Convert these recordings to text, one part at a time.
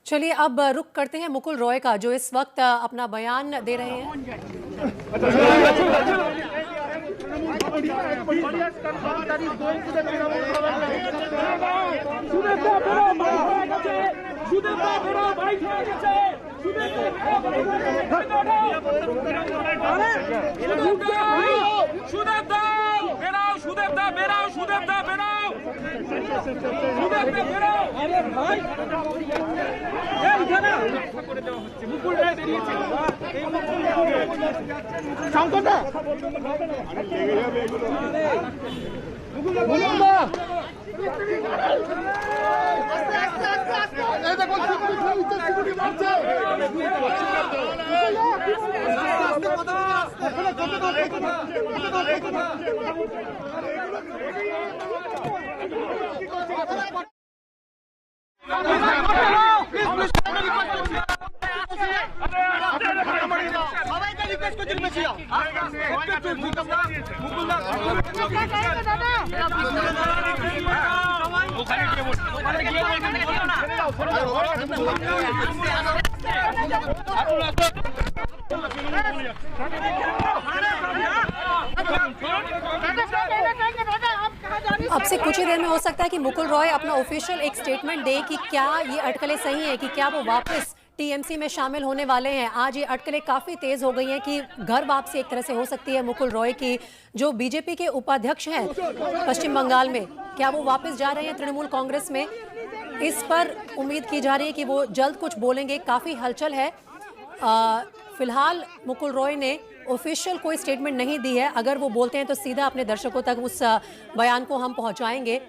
चलिए अब रुख करते हैं मुकुल रॉय का, जो इस वक्त अपना बयान दे रहे हैं। अब से कुछ ही देर में हो सकता है कि मुकुल रॉय अपना ऑफिशियल एक स्टेटमेंट दे कि क्या ये अटकलें सही हैं, कि क्या वो वापस टीएमसी में शामिल होने वाले हैं। आज ये अटकलें काफ़ी तेज़ हो गई हैं कि घर वापसी एक तरह से हो सकती है मुकुल रॉय की, जो बीजेपी के उपाध्यक्ष हैं पश्चिम बंगाल में। क्या वो वापस जा रहे हैं तृणमूल कांग्रेस में? इस पर उम्मीद की जा रही है कि वो जल्द कुछ बोलेंगे। काफ़ी हलचल है। फिलहाल मुकुल रॉय ने ऑफिशियल कोई स्टेटमेंट नहीं दी है। अगर वो बोलते हैं तो सीधा अपने दर्शकों तक उस बयान को हम पहुंचाएंगे।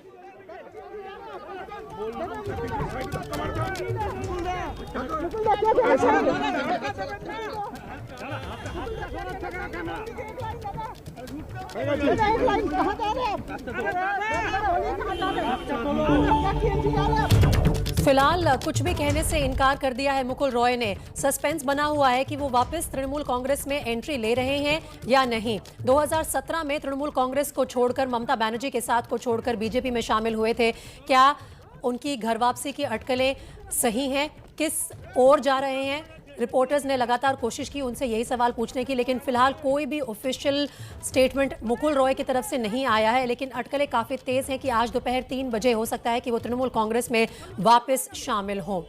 फिलहाल कुछ भी कहने से इनकार कर दिया है मुकुल रॉय ने। सस्पेंस बना हुआ है कि वो वापस तृणमूल कांग्रेस में एंट्री ले रहे हैं या नहीं। 2017 में तृणमूल कांग्रेस को छोड़कर, ममता बनर्जी के साथ को छोड़कर बीजेपी में शामिल हुए थे। क्या उनकी घर वापसी की अटकलें सही हैं? किस ओर जा रहे हैं? रिपोर्टर्स ने लगातार कोशिश की उनसे यही सवाल पूछने की, लेकिन फिलहाल कोई भी ऑफिशियल स्टेटमेंट मुकुल रॉय की तरफ से नहीं आया है। लेकिन अटकलें काफ़ी तेज़ हैं कि आज दोपहर 3 बजे हो सकता है कि वो तृणमूल कांग्रेस में वापस शामिल हों।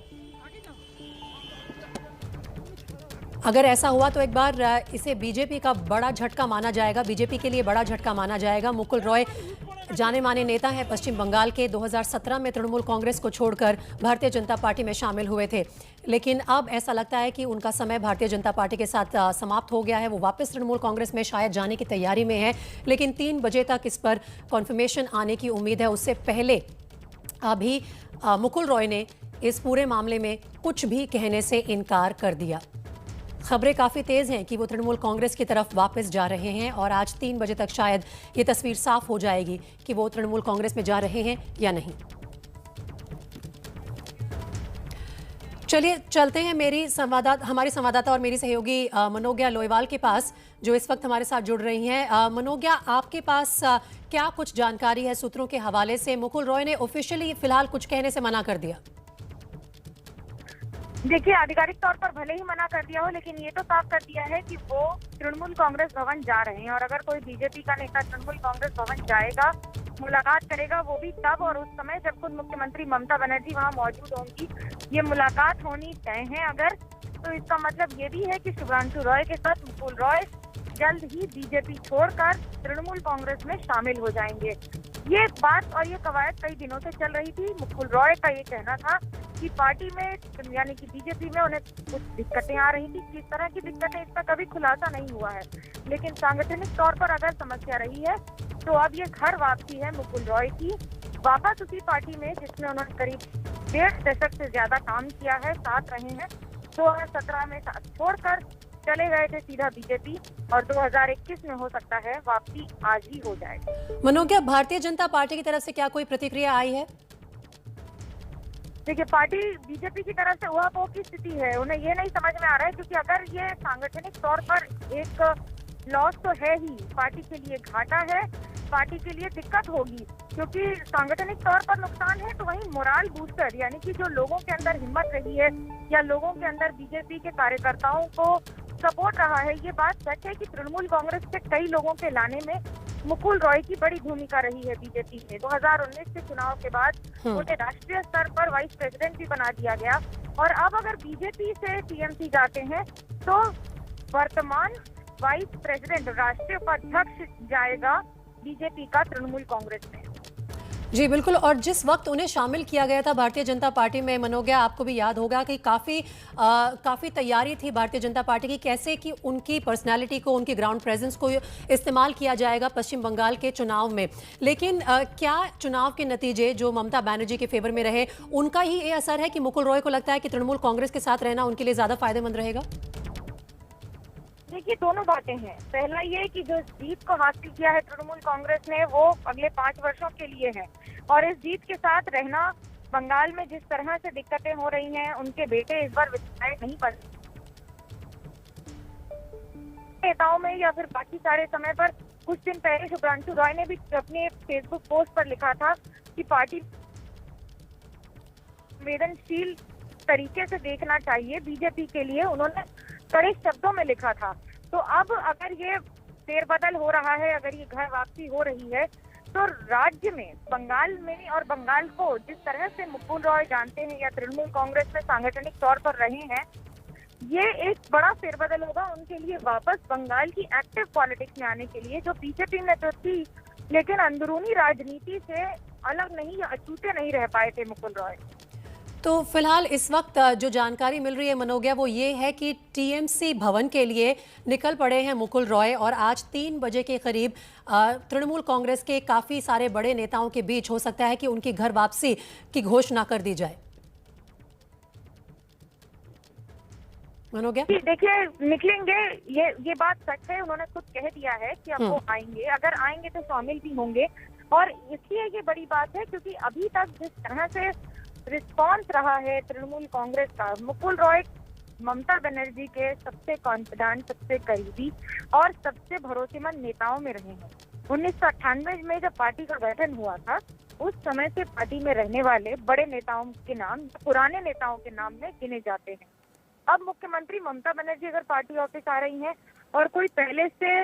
अगर ऐसा हुआ तो एक बार इसे बीजेपी का बड़ा झटका माना जाएगा, बीजेपी के लिए बड़ा झटका माना जाएगा। मुकुल रॉय जाने माने नेता हैं पश्चिम बंगाल के। 2017 में तृणमूल कांग्रेस को छोड़कर भारतीय जनता पार्टी में शामिल हुए थे, लेकिन अब ऐसा लगता है कि उनका समय भारतीय जनता पार्टी के साथ समाप्त हो गया है। वो वापस तृणमूल कांग्रेस में शायद जाने की तैयारी में है, लेकिन 3 बजे तक इस पर कॉन्फर्मेशन आने की उम्मीद है। उससे पहले अभी मुकुल रॉय ने इस पूरे मामले में कुछ भी कहने से इनकार कर दिया। खबरें काफ़ी तेज़ हैं कि वो तृणमूल कांग्रेस की तरफ वापस जा रहे हैं और आज 3 बजे तक शायद ये तस्वीर साफ हो जाएगी कि वो तृणमूल कांग्रेस में जा रहे हैं या नहीं। चलिए चलते हैं हमारी संवाददाता और मेरी सहयोगी मनोज्ञा लोईवाल के पास, जो इस वक्त हमारे साथ जुड़ रही हैं। मनोज्ञा, आपके पास क्या कुछ जानकारी है सूत्रों के हवाले से? मुकुल रॉय ने ऑफिशियली फिलहाल कुछ कहने से मना कर दिया। देखिए, आधिकारिक तौर पर भले ही मना कर दिया हो, लेकिन ये तो साफ कर दिया है कि वो तृणमूल कांग्रेस भवन जा रहे हैं। और अगर कोई बीजेपी का नेता तृणमूल कांग्रेस भवन जाएगा, मुलाकात करेगा, वो भी तब और उस समय जब खुद मुख्यमंत्री ममता बनर्जी वहां मौजूद होंगी। ये मुलाकात होनी तय है। अगर तो इसका मतलब ये भी है कि शुभ्रांशु रॉय के साथ मुकुल रॉय जल्द ही बीजेपी छोड़कर तृणमूल कांग्रेस में शामिल हो जाएंगे। ये बात और ये कवायद कई दिनों से चल रही थी। मुकुल रॉय का ये कहना था कि पार्टी में यानी कि बीजेपी में उन्हें कुछ दिक्कतें आ रही थी। किस तरह की दिक्कतें, इसका कभी खुलासा नहीं हुआ है, लेकिन सांगठनिक तौर पर अगर समस्या रही है तो अब ये घर वापसी है मुकुल रॉय की, वापस उसी पार्टी में जिसमें उन्होंने करीब 1.5 दशक से ज्यादा काम किया है, साथ रहे हैं। 2017 में साथ छोड़कर चले गए थे सीधा बीजेपी, और 2021 में हो सकता है वापसी आज ही हो जाए। मनोज्ञा, भारतीय जनता पार्टी की तरफ से क्या कोई प्रतिक्रिया आई है? देखिए, पार्टी बीजेपी की तरफ से उहापोह की स्थिति है। उन्हें ये नहीं समझ में आ रहा है, क्योंकि अगर ये सांगठनिक तौर पर एक लॉस तो है ही, पार्टी के लिए घाटा है, पार्टी के लिए दिक्कत होगी, क्योंकि सांगठनिक तौर पर नुकसान है तो वहीं मोराल बूस्टर यानी कि जो लोगों के अंदर हिम्मत रही है या लोगों के अंदर बीजेपी के कार्यकर्ताओं को सपोर्ट रहा है, ये बात सच है कि तृणमूल कांग्रेस के कई लोगों के लाने में मुकुल रॉय की बड़ी भूमिका रही है बीजेपी में। 2019 के चुनाव के बाद उन्हें राष्ट्रीय स्तर पर वाइस प्रेसिडेंट भी बना दिया गया और अब अगर बीजेपी से टीएमसी जाते हैं तो वर्तमान वाइस प्रेसिडेंट राष्ट्रीय उपाध्यक्ष जाएगा बीजेपी का तृणमूल कांग्रेस में। जी बिल्कुल, और जिस वक्त उन्हें शामिल किया गया था भारतीय जनता पार्टी में, मनोज्ञा आपको भी याद होगा कि काफ़ी तैयारी थी भारतीय जनता पार्टी की कैसे कि उनकी पर्सनालिटी को, उनकी ग्राउंड प्रेजेंस को इस्तेमाल किया जाएगा पश्चिम बंगाल के चुनाव में। लेकिन क्या चुनाव के नतीजे जो ममता बनर्जी के फेवर में रहे उनका ही ये असर है कि मुकुल रॉय को लगता है कि तृणमूल कांग्रेस के साथ रहना उनके लिए ज़्यादा फायदेमंद रहेगा? देखिए, दोनों बातें हैं। पहला ये कि जो जीत को हासिल किया है तृणमूल कांग्रेस ने वो अगले 5 वर्षों के लिए है और इस जीत के साथ रहना, बंगाल में जिस तरह से दिक्कतें हो रही हैं, उनके बेटे इस बार विधायक नहीं बने नेताओं में या फिर बाकी सारे समय पर। कुछ दिन पहले शुभ्रांशु रॉय ने भी अपने फेसबुक पोस्ट पर लिखा था कि पार्टी संवेदनशील तरीके से देखना चाहिए बीजेपी के लिए, उन्होंने कड़े शब्दों में लिखा था। तो अब अगर ये फेरबदल हो रहा है, अगर ये घर वापसी हो रही है तो राज्य में, बंगाल में और बंगाल को जिस तरह से मुकुल रॉय जानते हैं या तृणमूल कांग्रेस में सांगठनिक तौर पर रहे हैं, ये एक बड़ा फेरबदल होगा उनके लिए वापस बंगाल की एक्टिव पॉलिटिक्स में आने के लिए, जो बीजेपी में तो थी लेकिन अंदरूनी राजनीति से अलग नहीं या अछूते नहीं रह पाए थे मुकुल रॉय। तो फिलहाल इस वक्त जो जानकारी मिल रही है मनोज्ञा वो ये है कि टीएमसी भवन के लिए निकल पड़े हैं मुकुल रॉय और आज 3 बजे के करीब तृणमूल कांग्रेस के काफ़ी सारे बड़े नेताओं के बीच हो सकता है कि उनकी घर वापसी की घोषणा कर दी जाए। मनोज्ञा देखिए, निकलेंगे, ये बात सच है, उन्होंने खुद कह दिया है कि अब वो आएंगे, अगर आएंगे तो शामिल भी होंगे। और इसलिए ये बड़ी बात है क्योंकि अभी तक जिस तरह से रिस्पॉन्स रहा है तृणमूल कांग्रेस का, मुकुल रॉय ममता बनर्जी के सबसे कॉन्फिडेंट, सबसे करीबी और सबसे भरोसेमंद नेताओं में रहे हैं। 1998 में जब पार्टी का गठन हुआ था उस समय से पार्टी में रहने वाले बड़े नेताओं के नाम, पुराने नेताओं के नाम में गिने जाते हैं। अब मुख्यमंत्री ममता बनर्जी अगर पार्टी ऑफिस आ रही हैं और कोई पहले से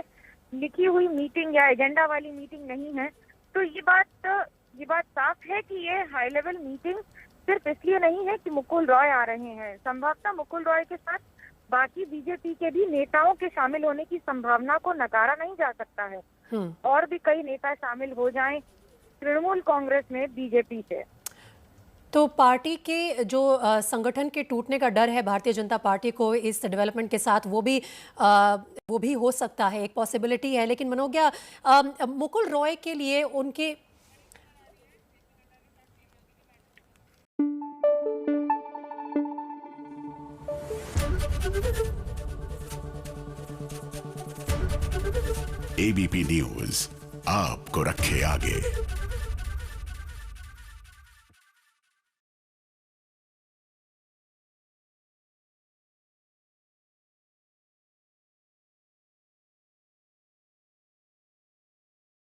लिखी हुई मीटिंग या एजेंडा वाली मीटिंग नहीं है तो ये बात साफ है कि ये हाई लेवल मीटिंग सिर्फ इसलिए नहीं है कि मुकुल रॉय आ रहे हैं। संभवतः मुकुल रॉय के साथ बाकी बीजेपी के भी नेताओं के शामिल होने की संभावना को नकारा नहीं जा सकता है। और भी कई नेता शामिल हो जाएं तृणमूल कांग्रेस में बीजेपी से। तो पार्टी के जो संगठन के टूटने का डर है भारतीय जनता पार्टी को इस डेवलपमेंट के साथ, वो भी हो सकता है, एक पॉसिबिलिटी है। लेकिन मनोज्ञा, मुकुल रॉय के लिए उनके एबीपी न्यूज आपको रखे आगे।